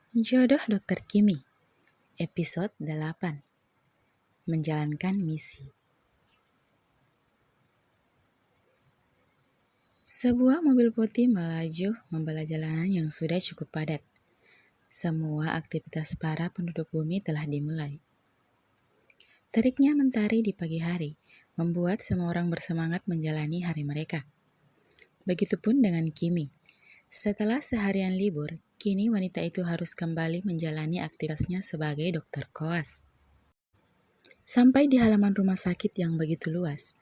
Jodoh Dokter Kimi, episode 8, Menjalankan Misi. Sebuah mobil putih melaju membelah jalanan yang sudah cukup padat. Semua aktivitas para penduduk bumi telah dimulai. Teriknya mentari di pagi hari membuat semua orang bersemangat menjalani hari mereka. Begitupun dengan Kimi. Setelah seharian libur, kini wanita itu harus kembali menjalani aktivitasnya sebagai dokter koas. Sampai di halaman rumah sakit yang begitu luas,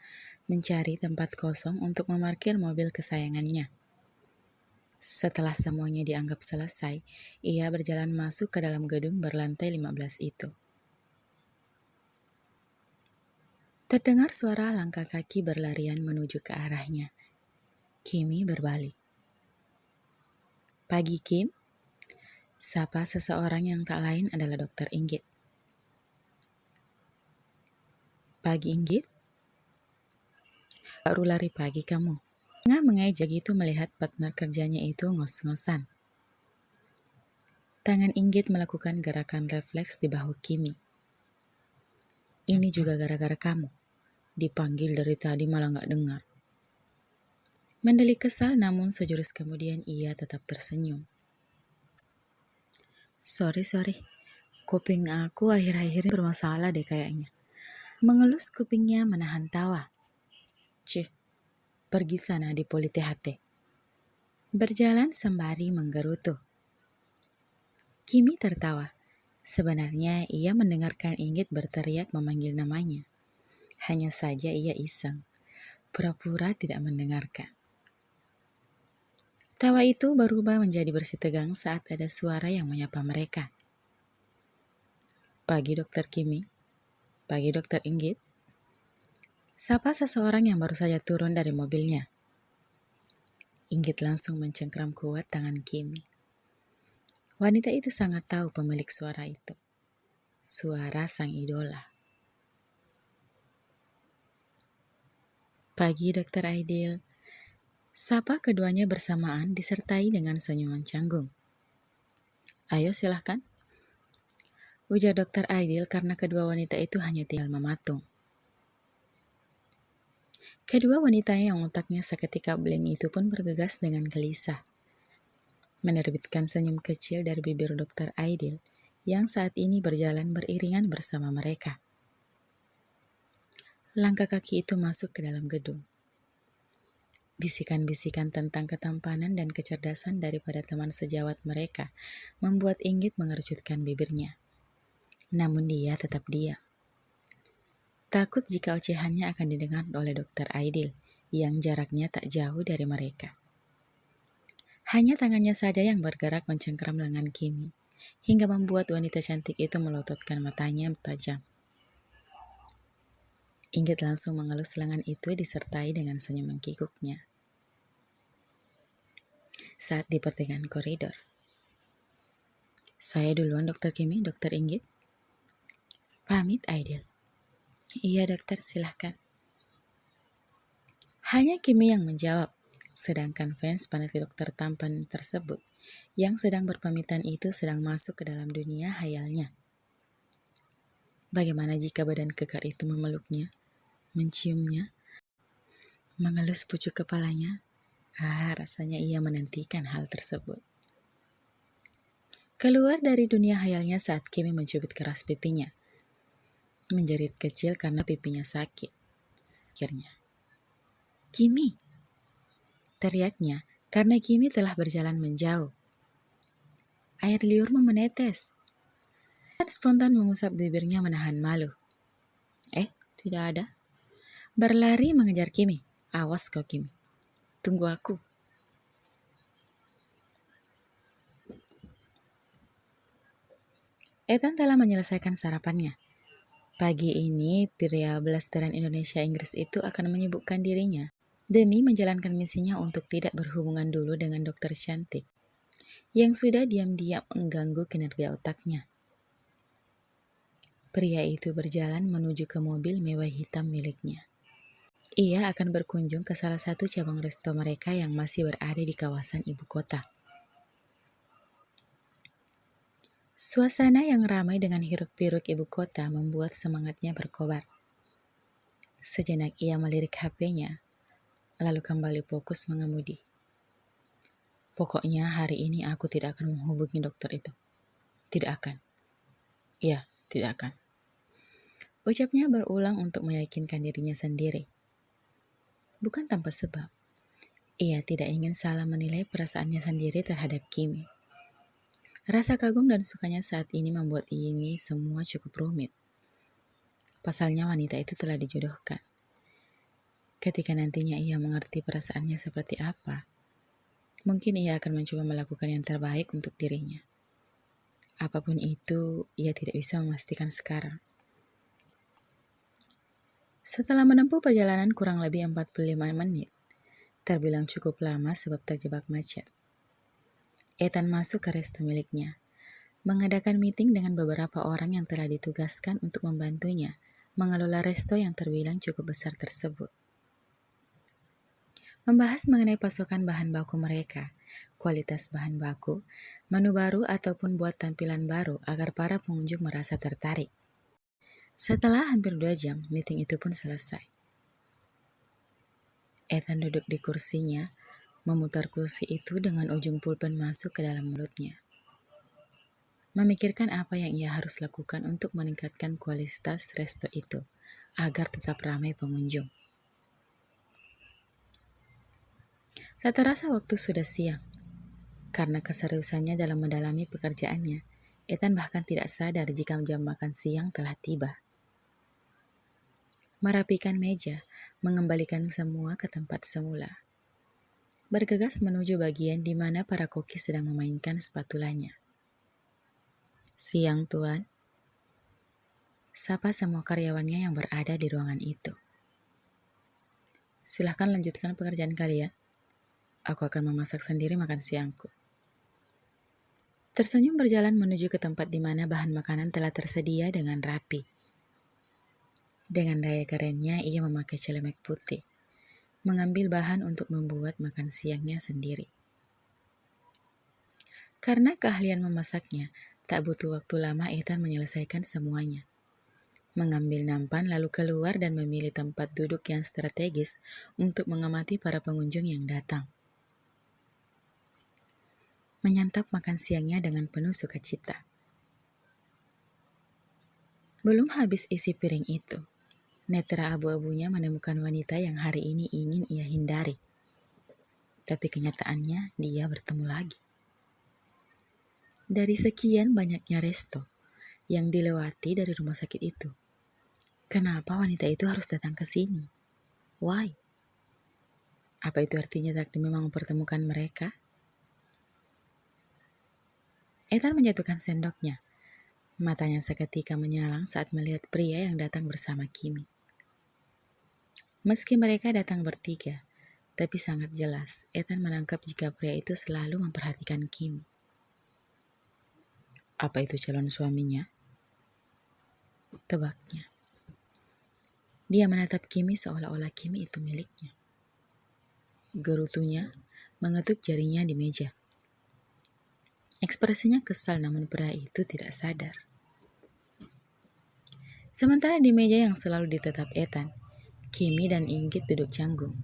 mencari tempat kosong untuk memarkir mobil kesayangannya. Setelah semuanya dianggap selesai, ia berjalan masuk ke dalam gedung berlantai 15 itu. Terdengar suara langkah kaki berlarian menuju ke arahnya. Kimi berbalik. "Pagi, Kim," sapa seseorang yang tak lain adalah Dokter Inggit. "Pagi, Inggit? Baru lari pagi kamu." Tengah mengejek itu melihat partner kerjanya itu ngos-ngosan. Tangan Inggit melakukan gerakan refleks di bahu Kimi. "Ini juga gara-gara kamu. Dipanggil dari tadi malah gak dengar." Mendelik kesal namun sejurus kemudian ia tetap tersenyum. Sorry. Kuping aku akhir-akhir ini bermasalah deh kayaknya." Mengelus kupingnya menahan tawa. "Cih, pergi sana di poli THT." Berjalan sembari menggerutu. Kimi tertawa. Sebenarnya ia mendengarkan Inggit berteriak memanggil namanya. Hanya saja ia iseng, pura-pura tidak mendengarkan. Tawa itu berubah menjadi bersih tegang saat ada suara yang menyapa mereka. "Pagi Dokter Kimi, pagi Dokter Inggit," sapa seseorang yang baru saja turun dari mobilnya. Inggit langsung mencengkram kuat tangan Kimi. Wanita itu sangat tahu pemilik suara itu. Suara sang idola. "Pagi Dokter Aidil," sapa keduanya bersamaan disertai dengan senyuman canggung. "Ayo silahkan," ujar Dokter Aidil karena kedua wanita itu hanya tinggal mematung. Kedua wanita yang otaknya seketika blank itu pun bergegas dengan gelisah. Menerbitkan senyum kecil dari bibir Dokter Aidil yang saat ini berjalan beriringan bersama mereka. Langkah kaki itu masuk ke dalam gedung. Bisikan-bisikan tentang ketampanan dan kecerdasan daripada teman sejawat mereka membuat Inggit mengercutkan bibirnya. Namun dia tetap diam. Takut jika ocehannya akan didengar oleh Dokter Aidil yang jaraknya tak jauh dari mereka. Hanya tangannya saja yang bergerak mencengkram lengan Kimi hingga membuat wanita cantik itu melototkan matanya tajam. Inggit langsung mengelus lengan itu disertai dengan senyum mengkikuknya. Saat di pertengahan koridor. "Saya duluan Dokter Kimi, Dokter Inggit." "Pamit Aidil." "Iya dokter, silahkan." Hanya Kimi yang menjawab, sedangkan fans peneliti dokter tampan tersebut yang sedang berpamitan itu sedang masuk ke dalam dunia hayalnya. Bagaimana jika badan kekar itu memeluknya, menciumnya, mengelus pucuk kepalanya? Rasanya ia menantikan hal tersebut. Keluar dari dunia hayalnya saat Kimi mencubit keras pipinya. Menjerit kecil karena pipinya sakit. Akhirnya, "Kimi!" teriaknya karena Kimi telah berjalan menjauh. Air liurmu menetes. Dan spontan mengusap bibirnya menahan malu. Tidak ada. Berlari mengejar Kimi. "Awas kau Kimi. Tunggu aku." Ethan telah menyelesaikan sarapannya. Pagi ini, pria blasteran Indonesia-Inggris itu akan menyibukkan dirinya demi menjalankan misinya untuk tidak berhubungan dulu dengan dokter cantik yang sudah diam-diam mengganggu kinerja otaknya. Pria itu berjalan menuju ke mobil mewah hitam miliknya. Ia akan berkunjung ke salah satu cabang resto mereka yang masih berada di kawasan ibu kota. Suasana yang ramai dengan hiruk-pikuk ibu kota membuat semangatnya berkobar. Sejenak ia melirik HP-nya, lalu kembali fokus mengemudi. Pokoknya hari ini aku tidak akan menghubungi dokter itu. Tidak akan. Ya, tidak akan. Ucapnya berulang untuk meyakinkan dirinya sendiri. Bukan tanpa sebab. Ia tidak ingin salah menilai perasaannya sendiri terhadap Kimi. Rasa kagum dan sukanya saat ini membuat ini semua cukup rumit. Pasalnya wanita itu telah dijodohkan. Ketika nantinya ia mengerti perasaannya seperti apa, mungkin ia akan mencoba melakukan yang terbaik untuk dirinya. Apapun itu, ia tidak bisa memastikan sekarang. Setelah menempuh perjalanan kurang lebih 45 menit, terbilang cukup lama sebab terjebak macet. Ethan masuk ke resto miliknya, mengadakan meeting dengan beberapa orang yang telah ditugaskan untuk membantunya mengelola resto yang terbilang cukup besar tersebut. Membahas mengenai pasokan bahan baku mereka, kualitas bahan baku, menu baru ataupun buat tampilan baru agar para pengunjung merasa tertarik. Setelah hampir 2 jam, meeting itu pun selesai. Ethan duduk di kursinya, memutar kursi itu dengan ujung pulpen masuk ke dalam mulutnya. Memikirkan apa yang ia harus lakukan untuk meningkatkan kualitas resto itu, agar tetap ramai pengunjung. Tak terasa waktu sudah siang. Karena keseriusannya dalam mendalami pekerjaannya, Ethan bahkan tidak sadar jika jam makan siang telah tiba. Merapikan meja, mengembalikan semua ke tempat semula. Bergegas menuju bagian di mana para koki sedang memainkan spatulanya. Siang, Tuan. Sapa semua karyawannya yang berada di ruangan itu. Silahkan lanjutkan pekerjaan kalian. Aku akan memasak sendiri makan siangku. Tersenyum berjalan menuju ke tempat di mana bahan makanan telah tersedia dengan rapi. Dengan daya kerennya, ia memakai celemek putih, mengambil bahan untuk membuat makan siangnya sendiri. Karena keahlian memasaknya, tak butuh waktu lama Ethan menyelesaikan semuanya. Mengambil nampan lalu keluar dan memilih tempat duduk yang strategis untuk mengamati para pengunjung yang datang. Menyantap makan siangnya dengan penuh sukacita. Belum habis isi piring itu, netra abu-abunya menemukan wanita yang hari ini ingin ia hindari. Tapi kenyataannya dia bertemu lagi. Dari sekian banyaknya resto yang dilewati dari rumah sakit itu, kenapa wanita itu harus datang ke sini? Why? Apa itu artinya takdir memang mempertemukan mereka? Ethan menjatuhkan sendoknya. Matanya seketika menyalang saat melihat pria yang datang bersama Kimi. Meski mereka datang bertiga, tapi sangat jelas Ethan menangkap jika pria itu selalu memperhatikan Kimi. Apa itu calon suaminya? Tebaknya. Dia menatap Kimi seolah-olah Kimi itu miliknya. Gerutunya mengetuk jarinya di meja. Ekspresinya kesal namun pria itu tidak sadar. Sementara di meja yang selalu ditetap Ethan, Kimi dan Inggit duduk canggung.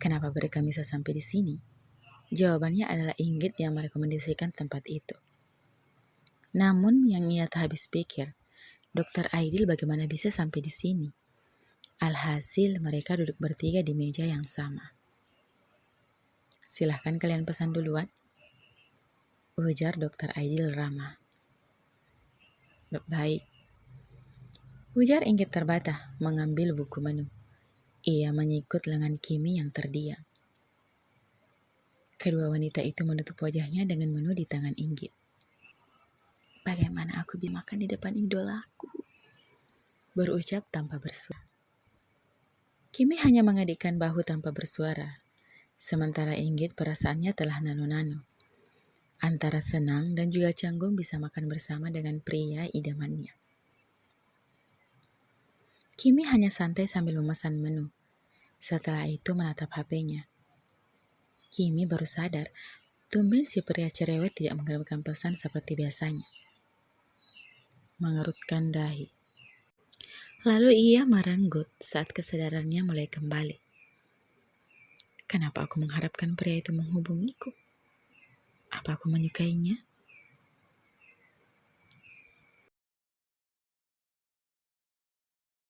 Kenapa mereka bisa sampai di sini? Jawabannya adalah Inggit yang merekomendasikan tempat itu. Namun yang ia tak habis pikir, Dr. Aidil bagaimana bisa sampai di sini? Alhasil mereka duduk bertiga di meja yang sama. Silahkan kalian pesan duluan, ujar Dr. Aidil ramah. Baik, ujar Inggit terbata mengambil buku menu. Ia menyikut lengan Kimi yang terdiam. Kedua wanita itu menutup wajahnya dengan menu di tangan Inggit. Bagaimana aku bisa makan di depan idolaku? Berucap tanpa bersuara. Kimi hanya mengadikkan bahu tanpa bersuara. Sementara Inggit perasaannya telah nano-nano. Antara senang dan juga canggung bisa makan bersama dengan pria idamannya. Kimi hanya santai sambil memesan menu. Setelah itu menatap HP-nya. Kimi baru sadar Tumben si pria cerewet tidak mengirimkan pesan seperti biasanya. Mengerutkan dahi. Lalu ia merenggut saat kesadarannya mulai kembali. Kenapa aku mengharapkan pria itu menghubungiku? Apa aku menyukainya?